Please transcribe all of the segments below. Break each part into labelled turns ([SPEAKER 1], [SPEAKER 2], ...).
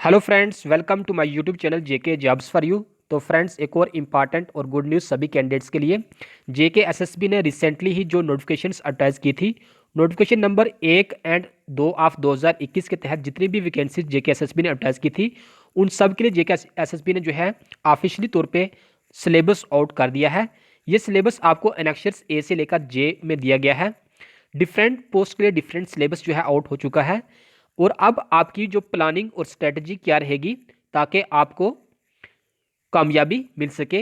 [SPEAKER 1] Hello friends, welcome to my YouTube channel JK jobs for you. तो friends, एक और important और गुड न्यूज़ सभी कैंडिडेट्स के लिए। जेके एसएसबी ने रिसेंटली ही जो नोटिफिकेशंस अटैच की थी, नोटिफिकेशन नंबर 1 और 2 ऑफ 2021 के तहत जितनी भी वैकेंसीज जेके एसएसबी ने अटैच की थी, उन सब के लिए जेके एसएसबी ने जो है ऑफिशियली तौर पे सिलेबस आउट कर दिया है। ये सिलेबस आपको एनेक्शर्स ए से लेकर जे में दिया गया है। डिफरेंट पोस्ट के लिए डिफरेंट सिलेबस जो है आउट हो चुका है। और अब आपकी जो प्लानिंग और स्ट्रेटजी क्या रहेगी ताकि आपको कामयाबी मिल सके,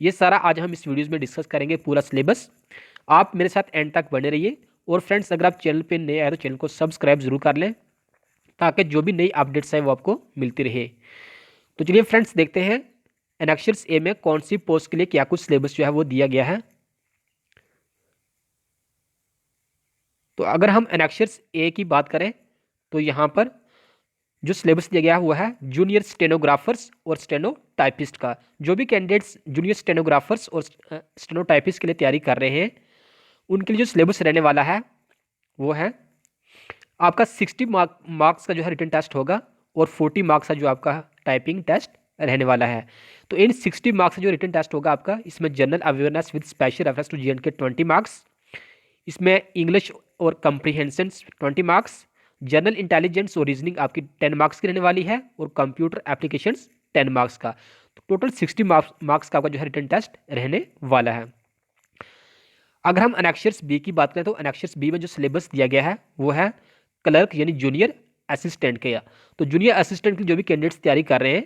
[SPEAKER 1] ये सारा आज हम इस वीडियोस में डिस्कस करेंगे, पूरा सिलेबस। आप मेरे साथ एंड तक बने रहिए। और फ्रेंड्स, अगर आप चैनल पे नए आए तो चैनल को सब्सक्राइब जरूर कर लें ताकि जो भी नई अपडेट्स है वो आपको मिलती रहे। तो चलिए फ्रेंड्स, देखते हैं एनेक्शर्स ए में कौन सी पोस्ट के लिए क्या कुछ सिलेबस जो है वो दिया गया है। तो अगर हम एनेक्शर्स ए की बात करें तो यहाँ पर जो सिलेबस दिया गया हुआ है जूनियर स्टेनोग्राफर्स और स्टेनोटाइपिस्ट का। जो भी कैंडिडेट्स जूनियर स्टेनोग्राफर्स और स्टेनोटाइपिस्ट के लिए तैयारी कर रहे हैं, उनके लिए जो सिलेबस रहने वाला है वो है आपका 60 मार्क्स का जो है रिटन टेस्ट होगा और 40 मार्क्स का जो आपका टाइपिंग टेस्ट रहने वाला है। तो इन 60 मार्क्स का जो रिटन टेस्ट होगा आपका, इसमें general awareness with special reference to JNK 20 marks, इसमें इंग्लिश और कंप्रीहेंशन 20 मार्क्स, जनरल इंटेलिजेंस और रीजनिंग आपकी 10 मार्क्स की रहने वाली है, और कंप्यूटर एप्लीकेशंस 10 मार्क्स का। तो टोटल 60 मार्क्स का आपका जो है रिटन टेस्ट रहने वाला है। अगर हम एनेक्शर्स बी की बात करें तो एनेक्शर्स बी में जो सिलेबस दिया गया है वो है क्लर्क यानी जूनियर असिस्टेंट के। तो जूनियर असिस्टेंट की जो भी कैंडिडेट्स तैयारी कर रहे हैं,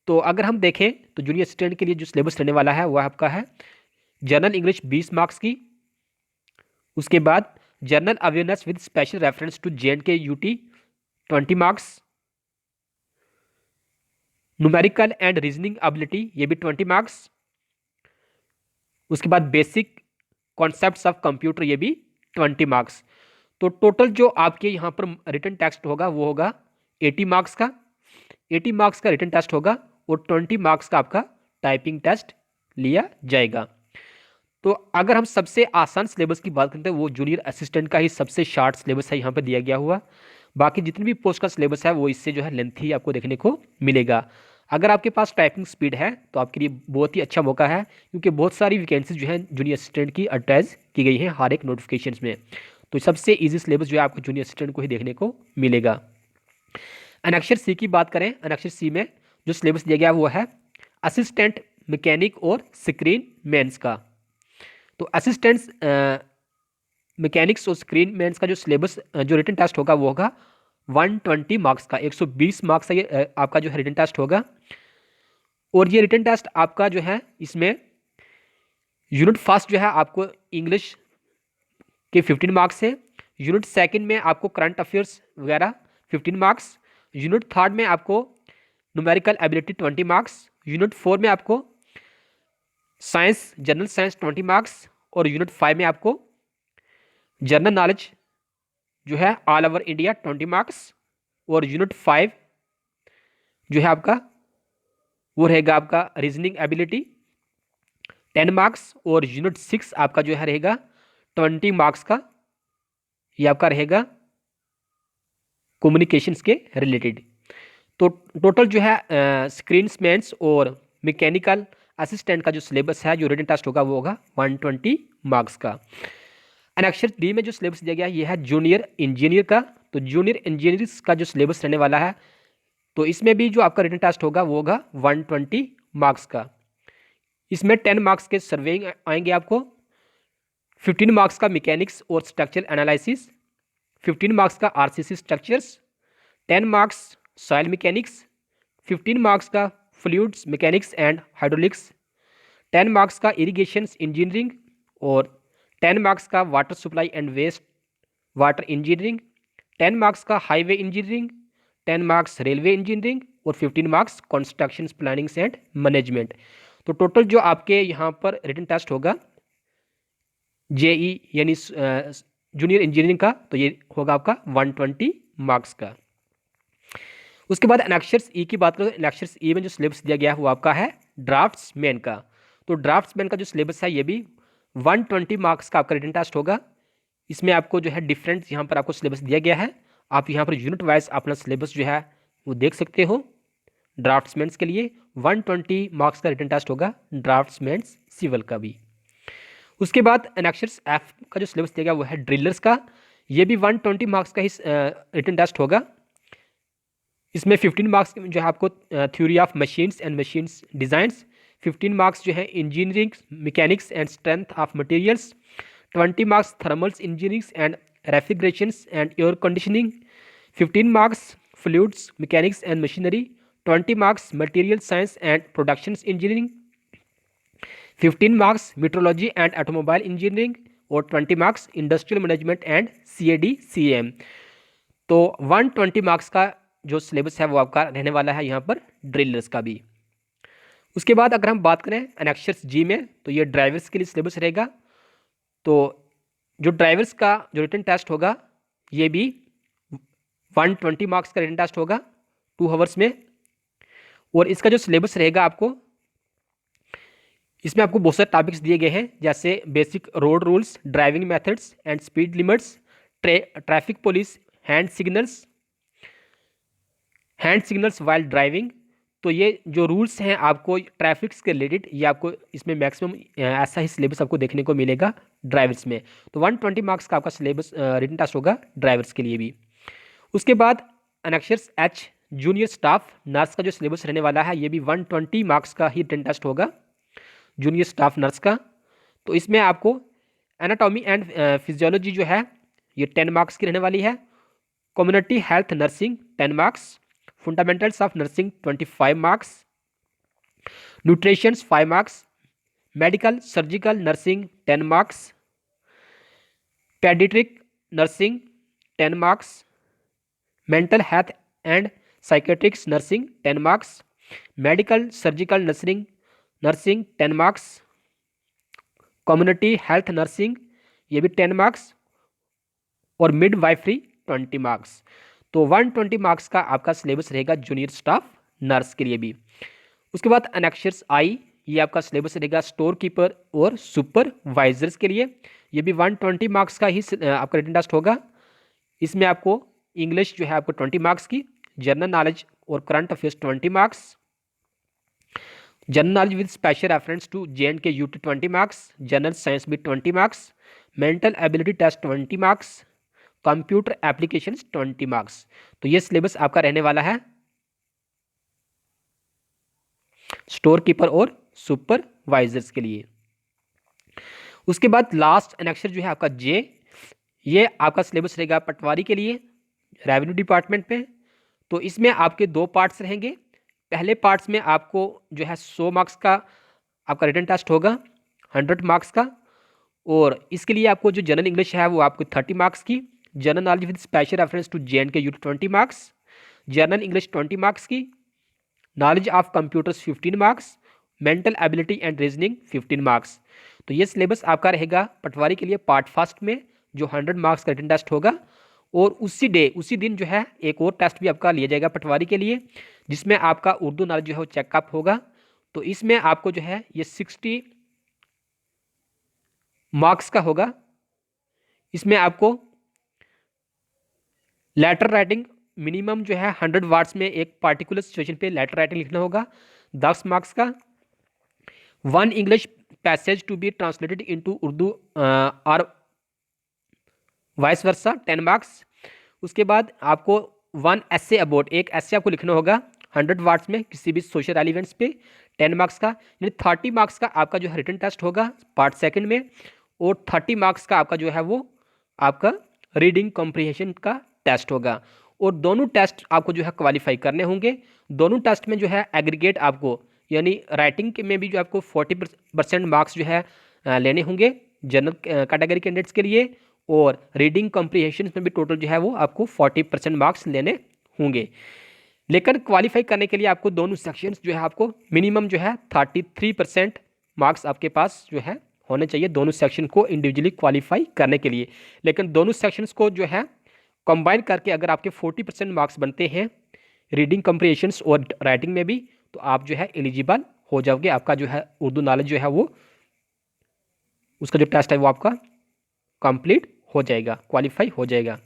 [SPEAKER 1] तो अगर हम देखें तो जूनियर असिस्टेंट के लिए जो सिलेबस रहने वाला है वह आपका है जनरल इंग्लिश 20 मार्क्स की, उसके बाद general awareness with special reference to JNK UT 20 marks, numerical and reasoning ability ये भी 20 मार्क्स, उसके बाद बेसिक कॉन्सेप्ट्स ऑफ कंप्यूटर ये भी 20 मार्क्स। तो टोटल जो आपके यहाँ पर रिटन टेस्ट होगा वो होगा 80 मार्क्स का। 80 मार्क्स का रिटन टेस्ट होगा और 20 मार्क्स का आपका टाइपिंग टेस्ट लिया जाएगा। तो अगर हम सबसे आसान सिलेबस की बात करते हैं, वो जूनियर असिस्टेंट का ही सबसे शॉर्ट सिलेबस है यहाँ पर दिया गया हुआ। बाकी जितनी भी पोस्ट का सिलेबस है वो इससे जो है लेंथी आपको देखने को मिलेगा। अगर आपके पास टाइपिंग स्पीड है तो आपके लिए बहुत ही अच्छा मौका है, क्योंकि बहुत सारी वैकेंसीज जो है जूनियर असिस्टेंट की अटैच की गई हैं हर एक नोटिफिकेशन में। तो सबसे ईजी सिलेबस जो है आपको जूनियर असिस्टेंट को ही देखने को मिलेगा। अनक्षर सी की बात करें, अनक्षर सी में जो सिलेबस दिया गया वो है असिस्टेंट मैकेनिक और स्क्रीन मैन्स का। तो असिस्टेंट्स मैकेनिक्स और स्क्रीन मैन्स का जो सिलेबस जो रिटन टेस्ट होगा वो होगा 120 मार्क्स का। 120 मार्क्स का ये आपका जो है रिटन टेस्ट होगा। और ये रिटन टेस्ट आपका जो है इसमें यूनिट फर्स्ट जो है आपको इंग्लिश के 15 मार्क्स है, यूनिट सेकंड में आपको करंट अफेयर्स वगैरह 15 मार्क्स, यूनिट थर्ड में आपको न्यूमेरिकल एबिलिटी 20 मार्क्स, यूनिट 4 में आपको साइंस जनरल साइंस 20 मार्क्स, और यूनिट 5 में आपको जनरल नॉलेज जो है ऑल ओवर इंडिया 20 मार्क्स, और यूनिट 5 जो है आपका वो रहेगा आपका रीजनिंग एबिलिटी 10 मार्क्स, और यूनिट 6 आपका जो है रहेगा 20 मार्क्स का। ये आपका रहेगा कम्युनिकेशंस के रिलेटेड। तो टोटल जो है स्क्रीनमैन्स और मैकेनिकल असिस्टेंट का जो सिलेबस है जो रिटन टेस्ट होगा वो होगा 120 मार्क्स का। अनक्षर डी में जो सिलेबस दिया गया है ये है जूनियर इंजीनियर का। तो जूनियर इंजीनियर का जो सिलेबस रहने वाला है, तो इसमें भी जो आपका रिटन टेस्ट होगा वो होगा 120 मार्क्स का। इसमें 10 मार्क्स के सर्वेइंग आएंगे आपको, 15 मार्क्स का मैकेनिक्स और स्ट्रक्चर एनालिसिस, 15 मार्क्स का RCC structures, 10 marks soil mechanics, 15 marks का fluids mechanics and hydraulics, 10 marks का इरिगेशन इंजीनियरिंग, और 10 मार्क्स का water supply and waste water engineering, 10 marks का highway engineering, 10 marks railway engineering, और 15 marks construction planning and management. तो total जो आपके यहाँ पर रिटन टेस्ट होगा जेई यानी जूनियर इंजीनियरिंग का, तो ये होगा आपका 120 मार्क्स का। उसके बाद एनेक्शर्स ई की बात करें, एनेक्शर्स ई में जो सिलेबस दिया गया है वो आपका है ड्राफ्ट्समैन का। तो ड्राफ्ट्समैन का जो सिलेबस है ये भी 120 मार्क्स का आपका रिटन टेस्ट होगा। इसमें आपको जो है डिफरेंट यहाँ पर आपको सिलेबस दिया गया है। आप यहाँ पर यूनिट वाइज अपना सिलेबस जो है वो देख सकते हो। ड्राफ्ट्समैन्स के लिए, 120 मार्क्स का रिटन टेस्ट होगा ड्राफ्ट्समैन्स सिविल का भी। उसके बाद एनेक्सर्स एफ का जो सिलेबस दिया गया वो है ड्रिलर्स का, ये भी 120 मार्क्स का ही रिटन टेस्ट होगा। इसमें 15 मार्क्स जो है आपको theory of machines and machines designs, 15 marks जो है engineering mechanics and strength of materials, 20 marks thermals engineering and refrigerations and air conditioning, 15 marks fluids mechanics and machinery, 20 marks material science and production engineering, 15 marks metrology and automobile engineering और 20 marks industrial management and CAD CAM। तो 120 marks का जो syllabus है वो आपका रहने वाला है यहाँ पर ड्रिलर्स का भी। उसके बाद अगर हम बात करें एनेक्सर्स जी में, तो ये ड्राइवर्स के लिए सिलेबस रहेगा। तो जो ड्राइवर्स का जो रिटन टेस्ट होगा ये भी 120 मार्क्स का रिटन टेस्ट होगा 2 आवर्स में। और इसका जो सिलेबस रहेगा आपको, इसमें आपको बहुत सारे टॉपिक्स दिए गए हैं, जैसे basic road rules, driving methods and speed limits, traffic police, hand signals while driving. तो ये जो रूल्स हैं आपको ट्रैफिक के रिलेटेड, ये आपको इसमें मैक्सिमम ऐसा ही सिलेबस आपको देखने को मिलेगा ड्राइवर्स में। तो 120 मार्क्स का आपका सिलेबस रिटन टेस्ट होगा ड्राइवर्स के लिए भी। उसके बाद annexures H junior staff nurse का जो सिलेबस रहने वाला है, ये भी 120 मार्क्स का ही रिटन टेस्ट होगा जूनियर स्टाफ नर्स का। तो इसमें आपको एनाटॉमी एंड फिजियोलॉजी जो है ये 10 मार्क्स की रहने वाली है, community health nursing 10 marks, fundamentals of nursing 25 marks, nutrition 5 marks, medical surgical nursing 10 marks, paediatric nursing 10 marks, mental health and psychiatrics nursing 10 marks, medical surgical nursing 10 marks, community health nursing ये भी 10 marks और midwifery 20 marks. तो 120 marks का आपका syllabus रहेगा junior staff nurse के लिए भी। उसके बाद एनेक्सर्स आई, ये आपका सिलेबस रहेगा स्टोर कीपर और सुपरवाइजर्स के लिए, ये भी 120 मार्क्स का ही आपका रिटन टेस्ट होगा। इसमें आपको इंग्लिश जो है आपको 20 मार्क्स की, जनरल नॉलेज और current affairs 20 marks, general knowledge with special reference to JNK UT 20 marks, general science भी 20 marks, mental ability test 20 marks, computer applications 20 marks. तो ये सिलेबस आपका रहने वाला है स्टोर कीपर और सुपरवाइजर्स के लिए। उसके बाद लास्ट एनेक्सर जो है आपका जे, ये आपका सिलेबस रहेगा पटवारी के लिए रेवेन्यू डिपार्टमेंट में। तो इसमें आपके 2 पार्ट्स रहेंगे। पहले पार्ट्स में आपको जो है 100 मार्क्स का आपका रिटन टेस्ट होगा 100 मार्क्स का, और इसके लिए आपको जो जनरल इंग्लिश है वो आपको 30 मार्क्स की, general knowledge with special reference to JNK UT 20 marks, general English 20 marks की, knowledge of computers 15 marks, mental ability and reasoning 15 marks. तो ये सिलेबस आपका रहेगा पटवारी के लिए पार्ट फर्स्ट में, जो 100 मार्क्स का रिटन टेस्ट होगा। और उसी दिन जो है एक और टेस्ट भी आपका लिया जाएगा पटवारी के लिए, जिसमें आपका उर्दू नॉलेज जो है वो चेकअप होगा। तो इसमें आपको जो है ये 60 मार्क्स का होगा। इसमें आपको लेटर राइटिंग मिनिमम जो है 100 वर्ड्स में एक पार्टिकुलर सिचुएशन पे लेटर राइटिंग लिखना होगा 10 मार्क्स का, 1 English passage to be translated into Urdu और वाइस वर्सा 10 मार्क्स। उसके बाद आपको 1 एसे अबाउट, एक एसे आपको लिखना होगा 100 वर्ड्स में किसी भी सोशल एलिवेंट्स पे 10 मार्क्स का, यानी 30 मार्क्स का आपका जो है रिटन टेस्ट होगा पार्ट सेकंड में, और 30 मार्क्स का आपका जो है वो आपका रीडिंग कॉम्प्रिहेंशन का टेस्ट होगा। और दोनों टेस्ट आपको जो है क्वालिफाई करने होंगे। दोनों टेस्ट में जो है एग्रीगेट आपको, यानी राइटिंग में भी जो आपको 40% मार्क्स जो है लेने होंगे जनरल कैटेगरी कैंडिडेट्स के लिए, और रीडिंग कॉम्प्रिहेंशन में भी टोटल जो है वो आपको 40% मार्क्स लेने होंगे। लेकिन क्वालिफाई करने के लिए आपको दोनों सेक्शंस जो है आपको मिनिमम जो है 33% मार्क्स आपके पास जो है होने चाहिए दोनों सेक्शन को इंडिविजुअली क्वालिफाई करने के लिए। लेकिन दोनों सेक्शंस को जो है कंबाइन करके अगर आपके 40% मार्क्स बनते हैं रीडिंग कॉम्प्रिहेंशन और राइटिंग में भी, तो आप जो है एलिजिबल हो जाओगे। आपका जो है उर्दू नॉलेज जो है वो उसका जो टेस्ट है वो आपका कंप्लीट हो जाएगा, क्वालिफाई हो जाएगा।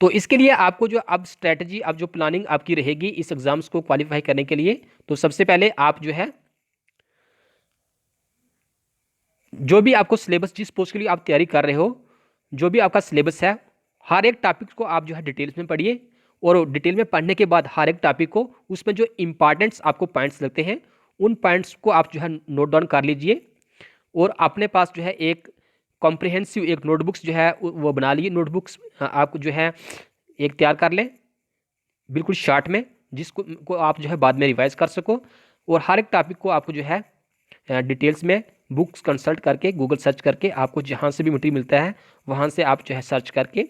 [SPEAKER 1] तो इसके लिए आपको जो अब स्ट्रैटेजी, अब जो प्लानिंग आपकी रहेगी इस एग्ज़ाम्स को क्वालिफाई करने के लिए, तो सबसे पहले आप जो है जो भी आपको सिलेबस, जिस पोस्ट के लिए आप तैयारी कर रहे हो, जो भी आपका सिलेबस है, हर एक टॉपिक को आप जो है डिटेल्स में पढ़िए। और डिटेल में पढ़ने के बाद हर एक टॉपिक को, उसमें जो इंपॉर्टेंट्स आपको पॉइंट्स लगते हैं उन पॉइंट्स को आप जो है नोट डाउन कर लीजिए। और अपने पास जो है एक कॉम्प्रिहेंसिव एक नोटबुक्स जो है वो बना लीजिए। नोटबुक्स आप जो है एक तैयार कर लें बिल्कुल शॉर्ट में, जिसको को आप जो है बाद में रिवाइज कर सको। और हर एक टॉपिक को आपको जो है डिटेल्स में बुक्स कंसल्ट करके, गूगल सर्च करके, आपको जहाँ से भी मटेरियल मिलता है वहाँ से आप जो है सर्च करके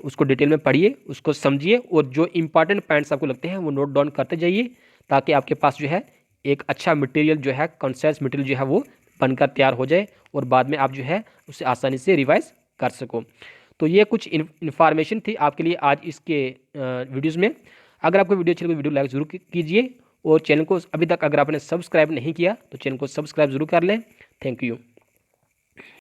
[SPEAKER 1] उसको डिटेल में पढ़िए, उसको समझिए। और जो इंपॉर्टेंट पॉइंट्स आपको लगते हैं वो नोट डाउन करते जाइए, ताकि आपके पास जो है एक अच्छा मटेरियल जो है, कंसेंस मटेरियल जो है वो बनकर तैयार हो जाए और बाद में आप जो है उसे आसानी से रिवाइज कर सको। तो ये कुछ इन्फॉर्मेशन थी आपके लिए आज इसके वीडियोज़ में। अगर आपको वीडियो अच्छी लगी, वीडियो लाइक जरूर कीजिए। और चैनल को अभी तक अगर आपने सब्सक्राइब नहीं किया तो चैनल को सब्सक्राइब जरूर कर लें। Thank you.